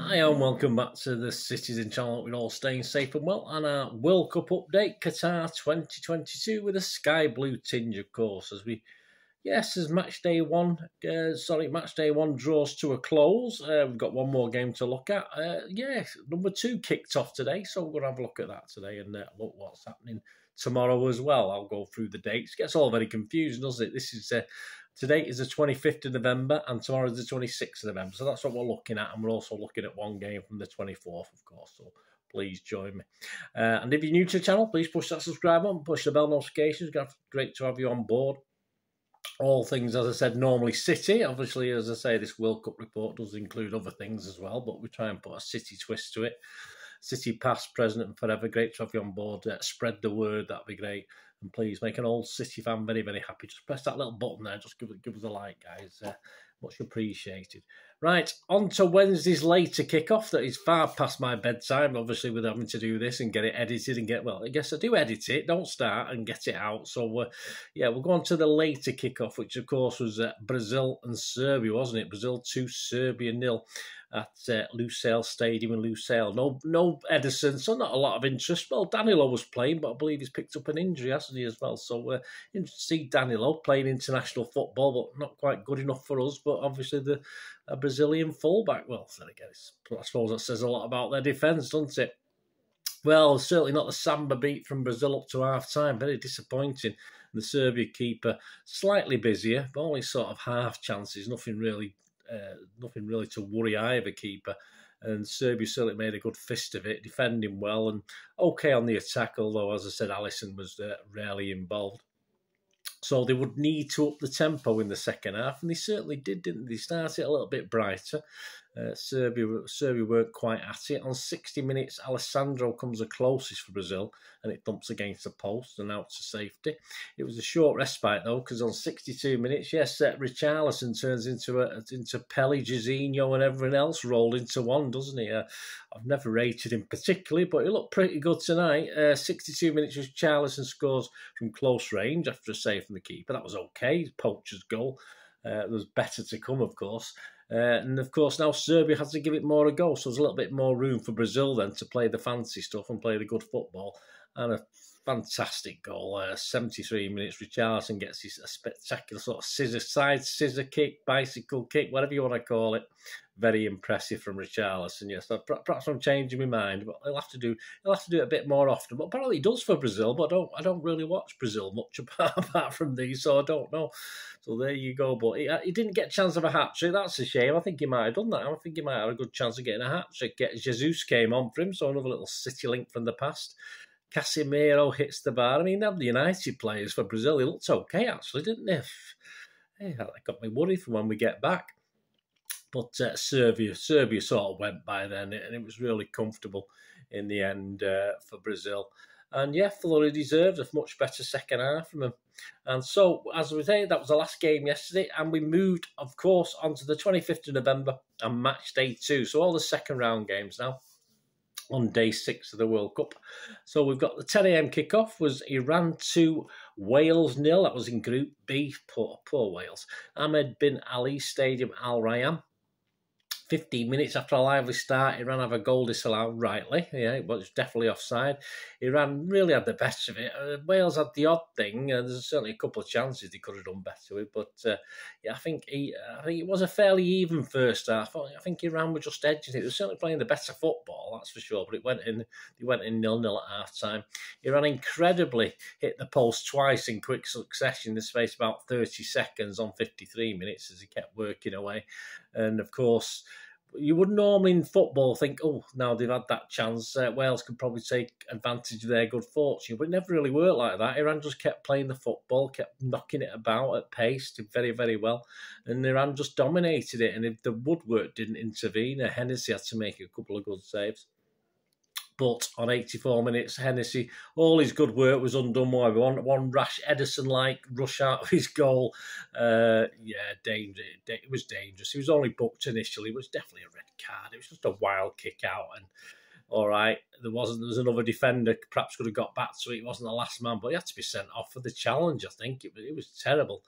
Hi and welcome back to the Citizen channel. We're all staying safe and well, and our World Cup update, Qatar 2022, with a sky blue tinge, of course, as match day one draws to a close. We've got one more game to look at. Number 2 kicked off today, so we're going to have a look at that today and look what's happening tomorrow as well. I'll go through the dates. It gets all very confusing, doesn't it? Today is the 25th of November and tomorrow is the 26th of November. So that's what we're looking at. And we're also looking at one game from the 24th, of course. So please join me. And if you're new to the channel, please push that subscribe button, push the bell notifications. Great to have you on board. All things, as I said, normally City. Obviously, as I say, this World Cup report does include other things as well, but we try and put a City twist to it. City past, present and forever. Great to have you on board. Spread the word, that'd be great. And please make an old City fan very, very happy. Just press that little button there. Just give us a like, guys. Much appreciated. Right, on to Wednesday's later kickoff. That is far past my bedtime, obviously, with having to do this and get it edited and I guess I do edit it, don't start and get it out. So, we'll go on to the later kickoff, which, of course, was Brazil and Serbia, wasn't it? Brazil 2, Serbia 0 at Lusail Stadium in Lusail. No Ederson, so not a lot of interest. Well, Danilo was playing, but I believe he's picked up an injury, hasn't he, as well? So, interesting to see Danilo playing international football, but not quite good enough for us. But obviously, a Brazilian fullback. Well, then again, I suppose that says a lot about their defence, doesn't it? Well, certainly not the Samba beat from Brazil up to half-time. Very disappointing. And the Serbia keeper, slightly busier, but only sort of half chances. Nothing really to worry either keeper. And Serbia certainly made a good fist of it, defending well and okay on the attack, although, as I said, Alisson was rarely involved. So they would need to up the tempo in the second half, and they certainly did, didn't they? They started a little bit brighter. Serbia weren't quite at it. On 60 minutes, Alessandro comes the closest for Brazil, and it thumps against the post and out to safety. It was a short respite, though, because on 62 minutes, Richarlison turns into Pele, Jorginho, and everyone else rolled into one, doesn't he? I've never rated him particularly, but he looked pretty good tonight. 62 minutes, Richarlison scores from close range after a save from the keeper. That was okay. Poacher's goal. There was better to come, of course. And, of course, now Serbia has to give it more a go, so there's a little bit more room for Brazil then to play the fancy stuff and play the good football. And a fantastic goal. 73 minutes, Richarlison gets a spectacular sort of scissor kick, bicycle kick, whatever you want to call it. Very impressive from Richarlison. Yes, perhaps I'm changing my mind, but he'll have to do it a bit more often. But apparently he does for Brazil. But I don't really watch Brazil much apart from these, so I don't know. So there you go. But he didn't get a chance of a hat trick. That's a shame. I think he might have done that. I think he might have a good chance of getting a hat trick. Jesus came on for him, so another little City link from the past. Casemiro hits the bar. I mean, they're the United players for Brazil. They looked okay, actually, didn't they? That got me worried for when we get back. But Serbia sort of went by then, and it was really comfortable in the end for Brazil. And fully deserved a much better second half from them. And so, as we say, that was the last game yesterday, and we moved, of course, onto the 25th of November and match day 2. So all the second round games now on day 6 of the World Cup. So we've got the 10 a.m. kickoff was Iran 2, Wales 0. That was in Group B. Poor Wales. Ahmed bin Ali Stadium, Al Rayyan. 15 minutes after a lively start, Iran have a goal disallowed, rightly. Yeah, it was definitely offside. Iran really had the best of it. Wales had the odd thing. There's certainly a couple of chances they could have done better with. But, I think it was a fairly even first half. I think Iran were just edging it. They were certainly playing the better football, that's for sure. But they went in 0-0 at half-time. Iran incredibly hit the post twice in quick succession in the space of about 30 seconds on 53 minutes as he kept working away. And, of course, you would normally in football think, now they've had that chance, Wales could probably take advantage of their good fortune. But it never really worked like that. Iran just kept playing the football, kept knocking it about at pace, did very, very well. And Iran just dominated it. And if the woodwork didn't intervene, Hennessy had to make a couple of good saves. But on 84 minutes, Hennessy, all his good work was undone by one rash Ederson-like rush out of his goal. Danger. It was dangerous. He was only booked initially. It was definitely a red card. It was just a wild kick out. And all right, there was another defender perhaps could have got back to it. He wasn't the last man, but he had to be sent off for the challenge. I think it was terrible.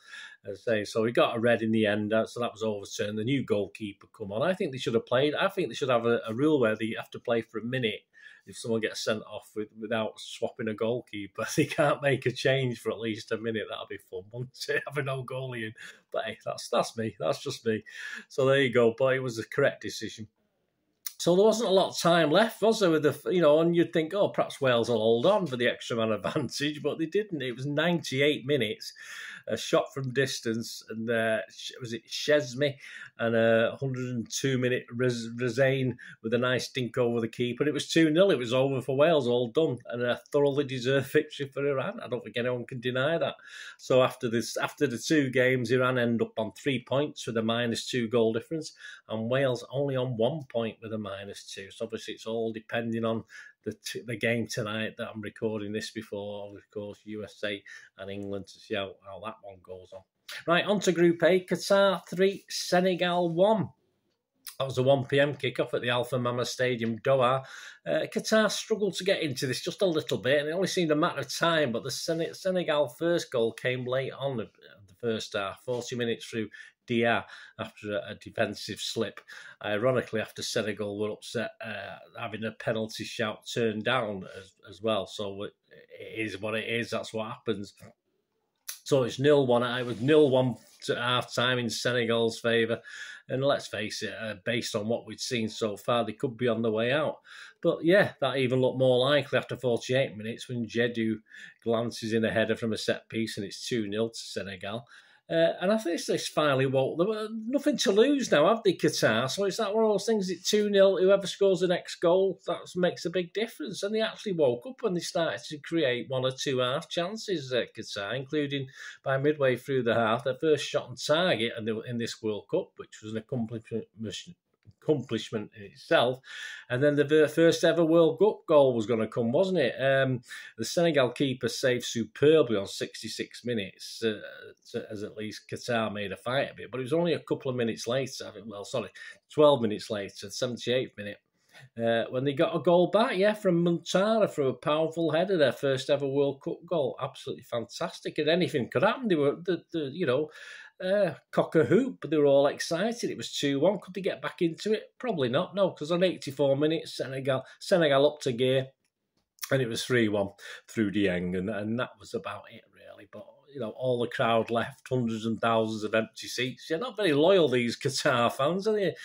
As I say, so he got a red in the end, so that was overturned. The new goalkeeper come on. I think they should have played. I think they should have a rule where they have to play for a minute. If someone gets sent off without swapping a goalkeeper, they can't make a change for at least a minute. That'll be fun, wouldn't it? Having no goalie in. But hey, that's me. That's just me. So there you go. But it was the correct decision. So there wasn't a lot of time left, was there? With and you'd think, oh, perhaps Wales will hold on for the extra man advantage, but they didn't. It was 98 minutes, a shot from distance, and was it Chesney and a 102-minute Rezane with a nice dink over the keeper. It was 2-0. It was over for Wales, all done, and a thoroughly deserved victory for Iran. I don't think anyone can deny that. So after the two games, Iran end up on 3 points with a -2 goal difference, and Wales only on 1 point with a -2. So obviously it's all depending on the game tonight that I'm recording this before, of course, USA and England, to see how that one goes on. Right, on to Group A. Qatar 3, Senegal 1. That was a 1 p.m. kickoff at the Alpha Mama Stadium, Doha. Qatar struggled to get into this just a little bit, and it only seemed a matter of time, but the Senegal first goal came late on the first half, 40 minutes through Dia after a defensive slip. Ironically, after Senegal were upset having a penalty shout turned down as well. So it is what it is. That's what happens. So it's 0-1. It was 0-1 to half-time in Senegal's favour. And let's face it, based on what we've seen so far, they could be on the way out. But yeah, that even looked more likely after 48 minutes when Jedu glances in a header from a set piece and it's 2-0 to Senegal. And I think this finally woke. There were nothing to lose now, have they, Qatar? So it's that one of those things, it's 2-0, whoever scores the next goal, that makes a big difference. And they actually woke up when they started to create 1 or 2 half chances, Qatar, including by midway through the half, their first shot on target in this World Cup, which was an accomplishment in itself. And then the first ever World Cup goal was going to come, wasn't it? The Senegal keeper saved superbly on 66 minutes, as at least Qatar made a fight of it. But it was only a couple of minutes later, 12 minutes later, 78th minute, when they got a goal back, from Muntara for a powerful header, their first ever World Cup goal. Absolutely fantastic. And anything could happen. They were, cock a hoop, but they were all excited. It was 2-1. Could they get back into it? Probably not, no, because on 84 minutes, Senegal up to gear, and it was 3-1 through Dieng, and that was about it, really. But, all the crowd left, hundreds and thousands of empty seats. They're not very loyal, these Qatar fans, are they?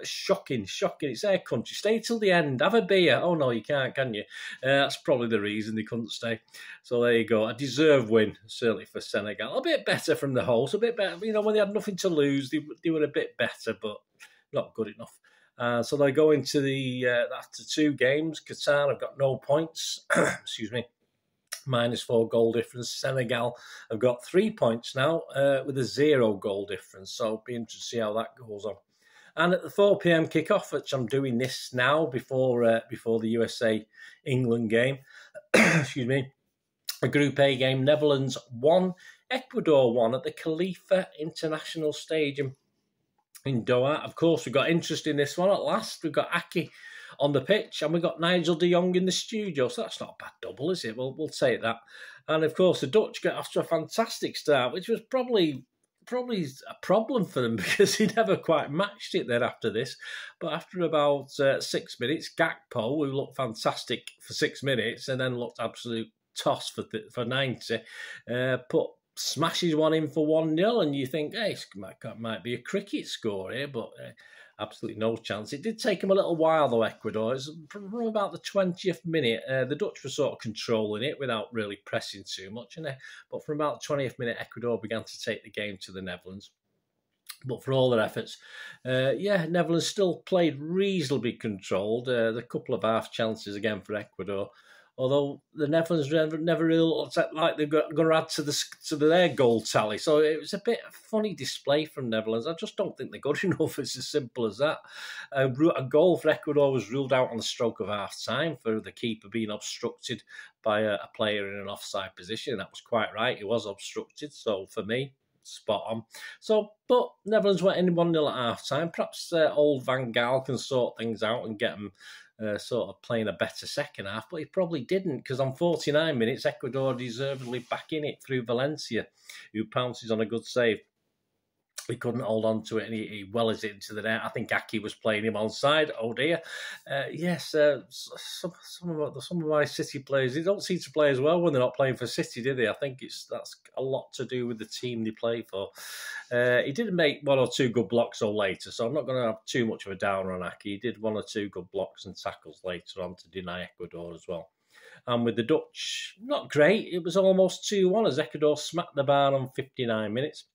Shocking. It's their country. Stay till the end. Have a beer. Oh, no, you can't, can you? That's probably the reason they couldn't stay. So there you go. A deserved win, certainly for Senegal. A bit better from the host. A bit better. When they had nothing to lose, they were a bit better, but not good enough. So they go into after 2 games. Qatar have got no points. Excuse me. -4 goal difference. Senegal have got 3 points now with a 0 goal difference. So it'll be interesting to see how that goes on. And at the 4 p.m. kickoff, which I'm doing this now before the USA-England game, excuse me, a Group A game, Netherlands 1, Ecuador 1 at the Khalifa International Stadium in Doha. Of course, we've got interest in this one at last. We've got Aki on the pitch, and we've got Nigel de Jong in the studio, so that's not a bad double, is it? We'll take that. And of course, the Dutch got off to a fantastic start, which was probably a problem for them because he never quite matched it then after this. But after about 6 minutes, Gakpo, who looked fantastic for 6 minutes and then looked absolute toss for 90, smashes one in for 1-0, and you think, hey, it might be a cricket score here, but absolutely no chance. It did take him a little while, though, Ecuador. It was from about the 20th minute. The Dutch were sort of controlling it without really pressing too much. But from about the 20th minute, Ecuador began to take the game to the Netherlands. But for all their efforts, Netherlands still played reasonably controlled. A couple of half chances again for Ecuador. Although the Netherlands never really looked like they're going to add to their goal tally. So it was a bit of a funny display from Netherlands. I just don't think they're good enough. It's as simple as that. A goal for Ecuador was ruled out on the stroke of half-time for the keeper being obstructed by a player in an offside position. That was quite right. He was obstructed. So for me, spot on. But Netherlands went in 1-0 at half-time. Perhaps old Van Gaal can sort things out and get them sort of playing a better second half, but he probably didn't, because on 49 minutes, Ecuador deservedly back in it through Valencia, who pounces on a good save. He couldn't hold on to it, and he wellies it into the net. I think Aki was playing him onside. Oh dear. Some of my City players, they don't seem to play as well when they're not playing for City, do they? I think that's a lot to do with the team they play for. He did make one or two good blocks later, so I'm not going to have too much of a downer on Aki. He did one or two good blocks and tackles later on to deny Ecuador as well. And with the Dutch, not great. It was almost 2-1 as Ecuador smacked the bar on 59 minutes.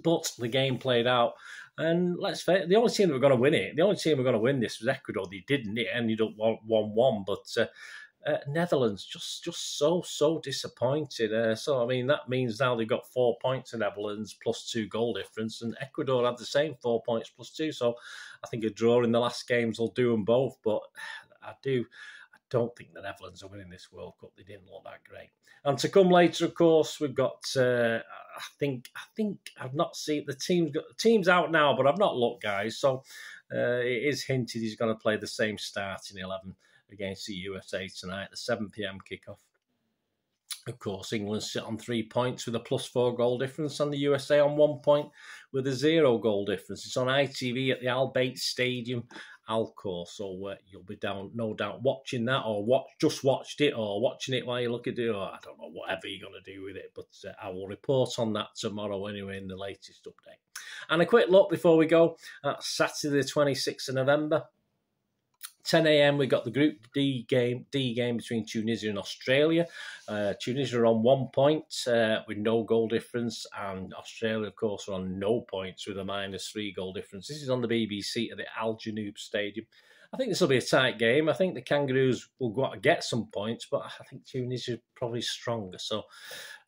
But the game played out, and let's face it, the only team that were going to win it, the only team were going to win this was Ecuador. They didn't. It ended up 1-1, but Netherlands just so disappointed. So I mean, that means now they've got 4 points in Netherlands plus 2 goal difference, and Ecuador had the same 4 points plus 2. So I think a draw in the last games will do them both. But I don't think the Netherlands are winning this World Cup. They didn't look that great. And to come later, of course, we've got. I think I've not seen the team's out now, but I've not looked, guys. So it is hinted he's going to play the same starting 11 against the USA tonight, the 7 p.m. kickoff. Of course, England sit on 3 points with a +4 goal difference, and the USA on 1 point with a 0 goal difference. It's on ITV at the Al Bayt Stadium, Alcor. So you'll be down, no doubt, watching that, or just watched it, or watching it while you look at it, or I don't know, whatever you're going to do with it. But I will report on that tomorrow anyway in the latest update. And a quick look before we go at Saturday, the 26th of November. 10 a.m. we got the Group D game between Tunisia and Australia. Tunisia are on 1 point with no goal difference, and Australia, of course, are on no points with a -3 goal difference. This is on the BBC at the Al Janoub Stadium. I think this will be a tight game. I think the Kangaroos will go out and get some points, but I think Tunisia is probably stronger, so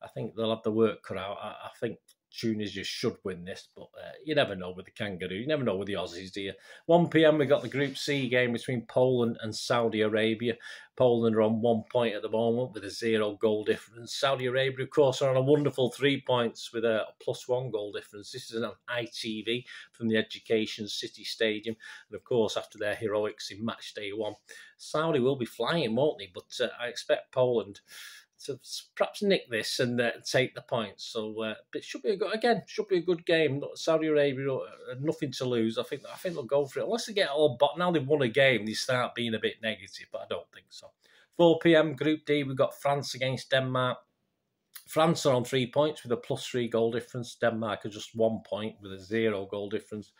I think they'll have the work cut out. I think Tunisia should win this, but you never know with the Kangaroo. You never know with the Aussies, do you? 1 p.m. we got the Group C game between Poland and Saudi Arabia. Poland are on 1 point at the moment with a 0 goal difference. Saudi Arabia, of course, are on a wonderful 3 points with a +1 goal difference. This is on ITV from the Education City Stadium. And, of course, after their heroics in match day 1, Saudi will be flying, won't they? But I expect Poland to perhaps nick this and take the points. So it should be a good game. Saudi Arabia nothing to lose. I think they'll go for it. Unless they get all but now they've won a game, they start being a bit negative, but I don't think so. 4 p.m. Group D, we've got France against Denmark. France are on 3 points with a +3 goal difference. Denmark are just 1 point with a 0 goal difference.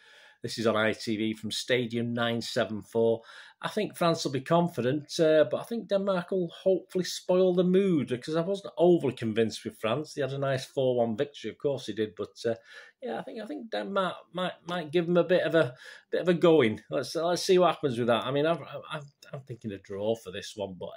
This is on ITV from Stadium 974. I think France will be confident, but I think Denmark will hopefully spoil the mood, because I wasn't overly convinced with France. They had a nice 4-1 victory, of course they did, but I think Denmark might give them a bit of a going. Let's see what happens with that. I mean, I'm thinking a draw for this one, but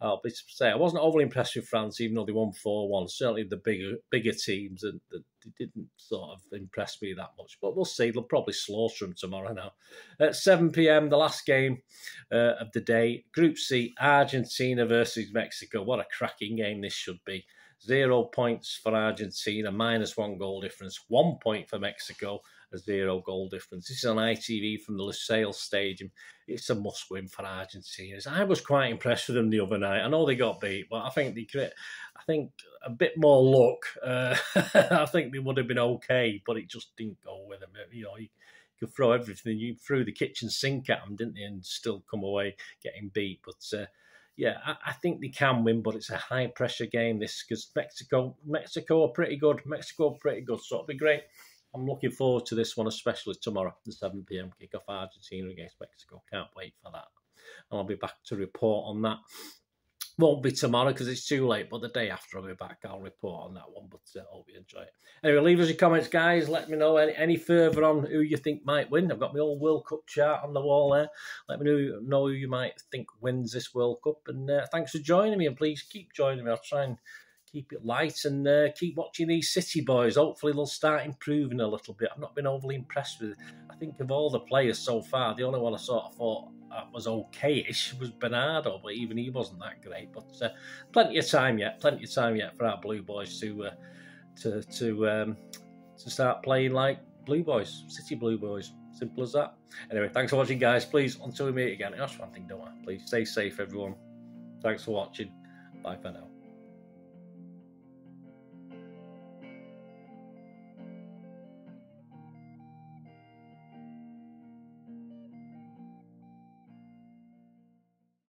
I'll be to say I wasn't overly impressed with France, even though they won 4-1. Certainly the bigger teams, and they didn't sort of impress me that much. But we'll see. They'll probably slaughter them tomorrow now. At 7 p.m, the last game of the day. Group C, Argentina versus Mexico. What a cracking game this should be. 0 points for Argentina, -1 goal difference. 1 point for Mexico, a 0 goal difference. This is on ITV from the Lusail Stadium. It's a must-win for Argentina. I was quite impressed with them the other night. I know they got beat, but I think a bit more luck. I think they would have been okay, but it just didn't go with them. You know, you could throw everything. You threw the kitchen sink at them, didn't they, and still come away getting beat. But I think they can win, but it's a high-pressure game, this, because Mexico are pretty good. So it'll be great. I'm looking forward to this one, especially tomorrow, the 7 p.m. kickoff, Argentina against Mexico. Can't wait for that. And I'll be back to report on that. Won't be tomorrow because it's too late, but the day after I'll be back. I'll report on that one, but I hope you enjoy it. Anyway, leave us your comments, guys. Let me know any further on who you think might win. I've got my old World Cup chart on the wall there. Let me know who you might think wins this World Cup. And thanks for joining me, and please keep joining me. I'll try and keep it light and keep watching these City boys. Hopefully they'll start improving a little bit. I've not been overly impressed with it. I think of all the players so far, the only one I sort of thought was okay-ish was Bernardo, but even he wasn't that great. But plenty of time yet for our Blue Boys to start playing like Blue Boys, City Blue Boys. Simple as that. Anyway, thanks for watching, guys. Please, until we meet again, that's one thing, don't I? Please stay safe, everyone. Thanks for watching. Bye for now.